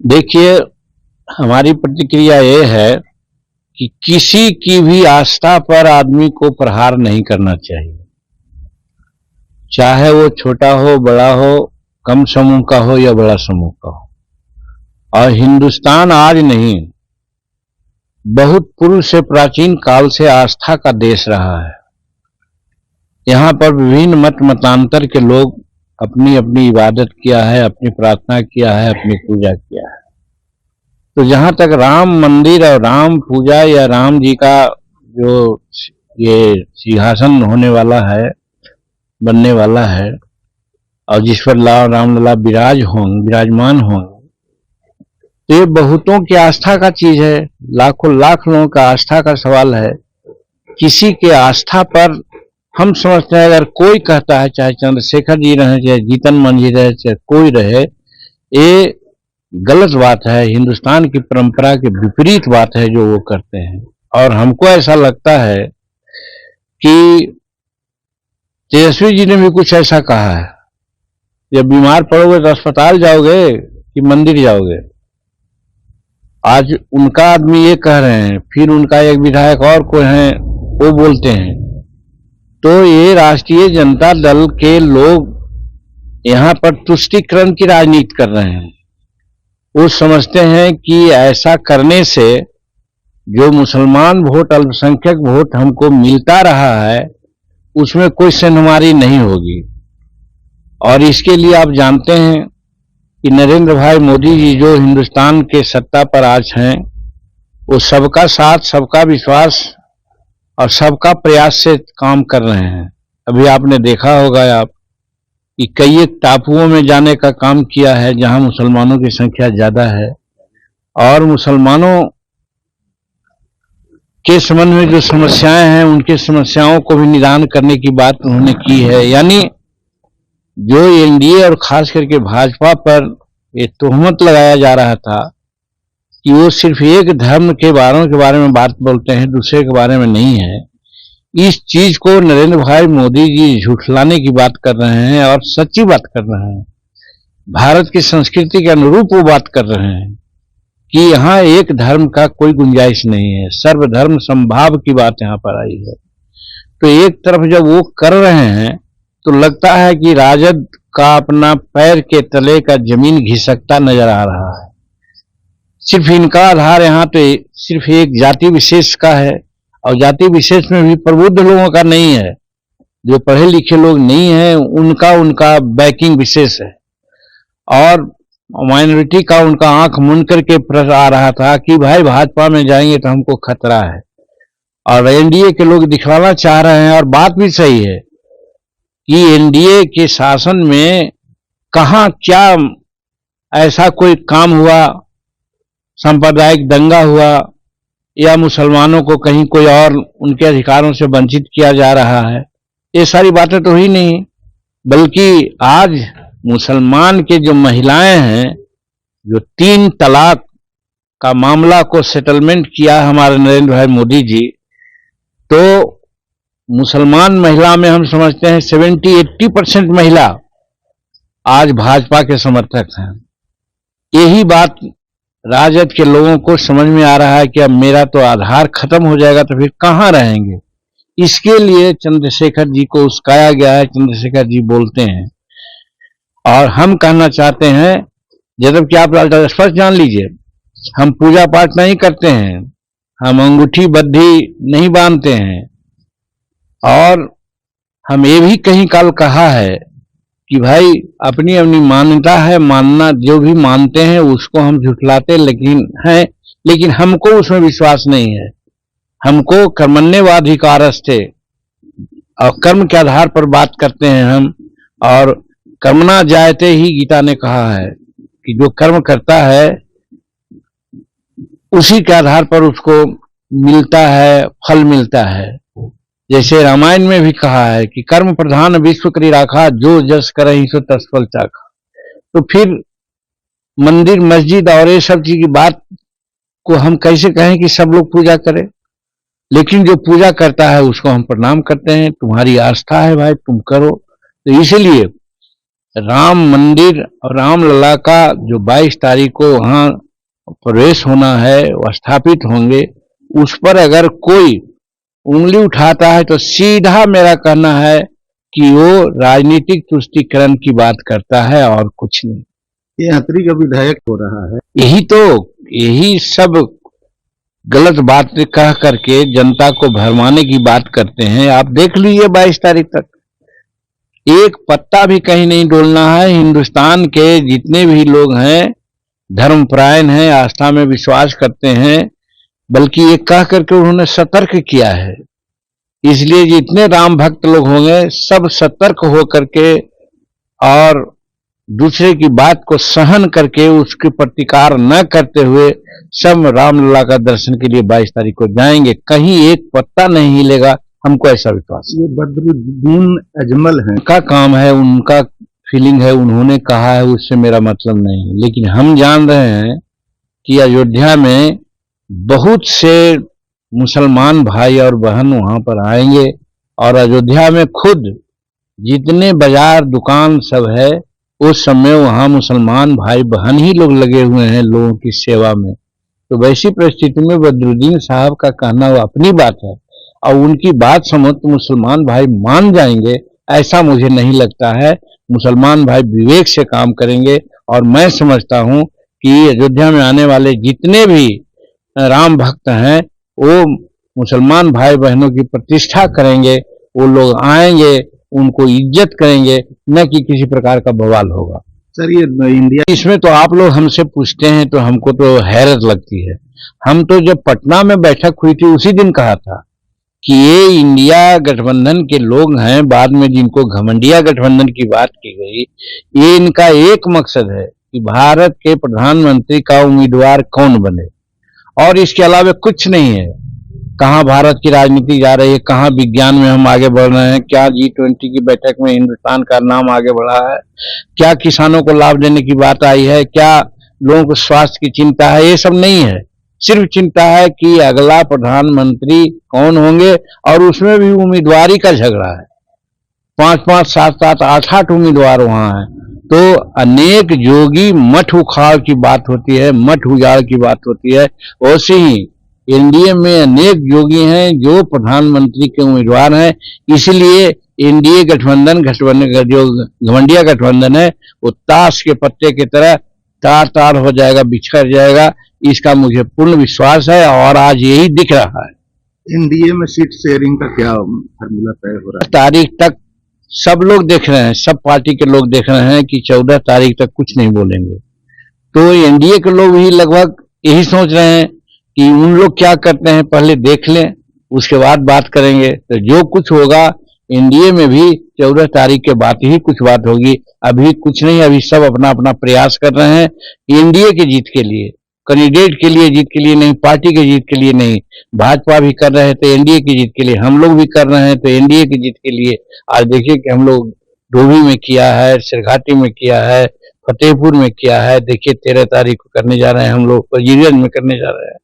देखिए, हमारी प्रतिक्रिया ये है कि किसी की भी आस्था पर आदमी को प्रहार नहीं करना चाहिए। चाहे वो छोटा हो, बड़ा हो, कम समूह का हो या बड़ा समूह का हो। और हिंदुस्तान आज नहीं, बहुत पूर्व से, प्राचीन काल से आस्था का देश रहा है। यहाँ पर विभिन्न मत मतांतर के लोग अपनी अपनी इबादत किया है, अपनी प्रार्थना किया है, अपनी पूजा किया है। तो जहां तक राम मंदिर और राम पूजा या राम जी का जो ये सिंहासन होने वाला है, बनने वाला है, और जिस पर रामलला विराजमान होंगे, तो ये बहुतों की आस्था का चीज है। लाखों लाख लोगों का आस्था का सवाल है। किसी के आस्था पर हम समझते हैं, अगर कोई कहता है, चाहे चंद्रशेखर जी रहे, चाहे जीतन मांझी रहे, चाहे कोई रहे, ये गलत बात है, हिंदुस्तान की परंपरा के विपरीत बात है जो वो करते हैं। और हमको ऐसा लगता है कि तेजस्वी जी ने भी कुछ ऐसा कहा है, जब बीमार पड़ोगे तो अस्पताल जाओगे कि मंदिर जाओगे। आज उनका आदमी ये कह रहे हैं, फिर उनका एक विधायक और कोई है वो बोलते हैं। तो ये राष्ट्रीय जनता दल के लोग यहाँ पर तुष्टीकरण की राजनीति कर रहे हैं। वो समझते हैं कि ऐसा करने से जो मुसलमान वोट, अल्पसंख्यक वोट हमको मिलता रहा है, उसमें कोई सेंधमारी नहीं होगी। और इसके लिए आप जानते हैं कि नरेंद्र भाई मोदी जी जो हिंदुस्तान के सत्ता पर आज हैं, वो सबका साथ, सबका विश्वास और सबका प्रयास से काम कर रहे हैं। अभी आपने देखा होगा आप कि कई एक टापुओं में जाने का काम किया है जहां मुसलमानों की संख्या ज्यादा है, और मुसलमानों के संबंध में जो समस्याएं हैं, उनकी समस्याओं को भी निदान करने की बात उन्होंने की है। यानी जो एनडीए और खास करके भाजपा पर ये तोहमत लगाया जा रहा था कि वो सिर्फ एक धर्म के बारे में बात बोलते हैं, दूसरे के बारे में नहीं है, इस चीज को नरेंद्र भाई मोदी जी झुठलाने की बात कर रहे हैं और सच्ची बात कर रहे हैं। भारत की संस्कृति के अनुरूप वो बात कर रहे हैं कि यहाँ एक धर्म का कोई गुंजाइश नहीं है, सर्वधर्म समभाव की बात यहाँ पर आई है। तो एक तरफ जब वो कर रहे हैं तो लगता है कि राजद का अपना पैर के तले का जमीन घिसकता नजर आ रहा है। सिर्फ इनका आधार यहाँ पे सिर्फ एक जाति विशेष का है, और जाति विशेष में भी प्रबुद्ध लोगों का नहीं है। जो पढ़े लिखे लोग नहीं है उनका बैकिंग विशेष है, और माइनॉरिटी का उनका आंख मूंद करके प्रश्न आ रहा था कि भाई भाजपा में जाएंगे तो हमको खतरा है। और एनडीए के लोग दिखलाना चाह रहे हैं, और बात भी सही है कि एनडीए के शासन में कहां क्या ऐसा कोई काम हुआ, सांप्रदायिक दंगा हुआ, या मुसलमानों को कहीं कोई और उनके अधिकारों से वंचित किया जा रहा है। ये सारी बातें तो ही नहीं, बल्कि आज मुसलमान के जो महिलाएं हैं, जो 3 तलाक का मामला को सेटलमेंट किया हमारे नरेंद्र भाई मोदी जी, तो मुसलमान महिला में हम समझते हैं 70-80% महिला आज भाजपा के समर्थक हैं। यही बात राजद के लोगों को समझ में आ रहा है कि अब मेरा तो आधार खत्म हो जाएगा तो फिर कहां रहेंगे। इसके लिए चंद्रशेखर जी को उस्काया गया है। चंद्रशेखर जी बोलते हैं, और हम कहना चाहते हैं, जबकि आप स्पष्ट जान लीजिए, हम पूजा पाठ नहीं करते हैं, हम अंगूठी बद्धी नहीं बांधते हैं, और हम ये भी कहीं काल कहा है कि भाई अपनी अपनी मान्यता है, मानना जो भी मानते हैं उसको हम झुठलाते लेकिन हमको उसमें विश्वास नहीं है। हमको कर्मण्येवाधिकारस्ते, और कर्म के आधार पर बात करते हैं हम, और कर्मणा जायते ही गीता ने कहा है कि जो कर्म करता है उसी के आधार पर उसको मिलता है, फल मिलता है। जैसे रामायण में भी कहा है कि कर्म प्रधान विश्व करी राखा, जो जस करहि सो तस फल चाखा। तो फिर मंदिर मस्जिद और ये सब चीज की बात को हम कैसे कहें कि सब लोग पूजा करें? लेकिन जो पूजा करता है उसको हम प्रणाम करते हैं, तुम्हारी आस्था है भाई, तुम करो। तो इसलिए राम मंदिर और रामलला का जो 22 तारीख को वहां प्रवेश होना है, वो स्थापित होंगे, उस पर अगर कोई उंगली उठाता है तो सीधा मेरा कहना है कि वो राजनीतिक तुष्टीकरण की बात करता है और कुछ नहीं। ये यात्री का विधायक हो रहा है। यही सब गलत बात कह करके जनता को भरमाने की बात करते हैं। आप देख लीजिए 22 तारीख तक एक पत्ता भी कहीं नहीं डोलना है। हिंदुस्तान के जितने भी लोग हैं धर्मपरायण हैं, आस्था में विश्वास करते हैं, बल्कि ये कह करके उन्होंने सतर्क किया है। इसलिए जितने राम भक्त लोग होंगे सब सतर्क होकर के और दूसरे की बात को सहन करके उसके प्रतिकार न करते हुए सब रामलला का दर्शन के लिए 22 तारीख को जाएंगे। कहीं एक पत्ता नहीं हिलेगा, हमको ऐसा विश्वास है। ये बद्रुद्दीन अजमल हैं, उनका काम है, उनका फीलिंग है, उन्होंने कहा है, उससे मेरा मतलब नहीं। लेकिन हम जान रहे हैं कि अयोध्या में बहुत से मुसलमान भाई और बहन वहां पर आएंगे और अयोध्या में खुद जितने बाजार दुकान सब है उस समय वहां मुसलमान भाई बहन ही लोग लगे हुए हैं लोगों की सेवा में। तो वैसी परिस्थिति में बद्रुद्दीन साहब का कहना वो अपनी बात है और उनकी बात समझ तो मुसलमान भाई मान जाएंगे, ऐसा मुझे नहीं लगता है। मुसलमान भाई विवेक से काम करेंगे और मैं समझता हूं कि अयोध्या में आने वाले जितने भी राम भक्त हैं वो मुसलमान भाई बहनों की प्रतिष्ठा करेंगे, वो लोग आएंगे, उनको इज्जत करेंगे, न कि किसी प्रकार का बवाल होगा। सर ये इंडिया इसमें तो आप लोग हमसे पूछते हैं तो हमको तो हैरत लगती है। हम तो जब पटना में बैठक हुई थी उसी दिन कहा था कि ये इंडिया गठबंधन के लोग हैं, बाद में जिनको घमंडिया गठबंधन की बात की गई, ये इनका एक मकसद है कि भारत के प्रधानमंत्री का उम्मीदवार कौन बने और इसके अलावा कुछ नहीं है। कहाँ भारत की राजनीति जा रही है, कहाँ विज्ञान में हम आगे बढ़ रहे हैं, क्या G20 की बैठक में हिंदुस्तान का नाम आगे बढ़ा है, क्या किसानों को लाभ देने की बात आई है, क्या लोगों को स्वास्थ्य की चिंता है, ये सब नहीं है। सिर्फ चिंता है कि अगला प्रधानमंत्री कौन होंगे और उसमें भी उम्मीदवारी का झगड़ा है। 5-5, 7-7, 8-8 उम्मीदवार वहां हैं। तो अनेक जोगी मठ उखाड़ की बात होती है, मठ उजाड़ की बात होती है। वैसे ही एनडीए में अनेक योगी हैं जो प्रधानमंत्री के उम्मीदवार हैं। इसलिए एनडीए गठबंधन का जो घमंडिया गठबंधन है वो ताश के पत्ते की तरह तार तार हो जाएगा, बिछड़ जाएगा, इसका मुझे पूर्ण विश्वास है और आज यही दिख रहा है। एनडीए में सीट शेयरिंग का क्या फार्मूला तय हो रहा है? तारीख तक सब लोग देख रहे हैं, सब पार्टी के लोग देख रहे हैं कि 14 तारीख तक कुछ नहीं बोलेंगे। तो एनडीए के लोग भी लगभग यही सोच रहे हैं कि उन लोग क्या करते हैं पहले देख लें, उसके बाद बात करेंगे। तो जो कुछ होगा एनडीए में भी 14 तारीख के बाद ही कुछ बात होगी। अभी कुछ नहीं, अभी सब अपना अपना प्रयास कर रहे हैं एनडीए की जीत के लिए, कैंडिडेट के लिए जीत के लिए नहीं, पार्टी की जीत के लिए नहीं। भाजपा भी कर रहे हैं तो एनडीए की जीत के लिए, हम लोग भी कर रहे हैं तो एनडीए की जीत के लिए। आज देखिए कि हम लोग डोभी में किया है, सिरघाटी में किया है, फतेहपुर में किया है, देखिए 13 तारीख को करने जा रहे हैं, हम लोग वजीरगंज में करने जा रहे हैं।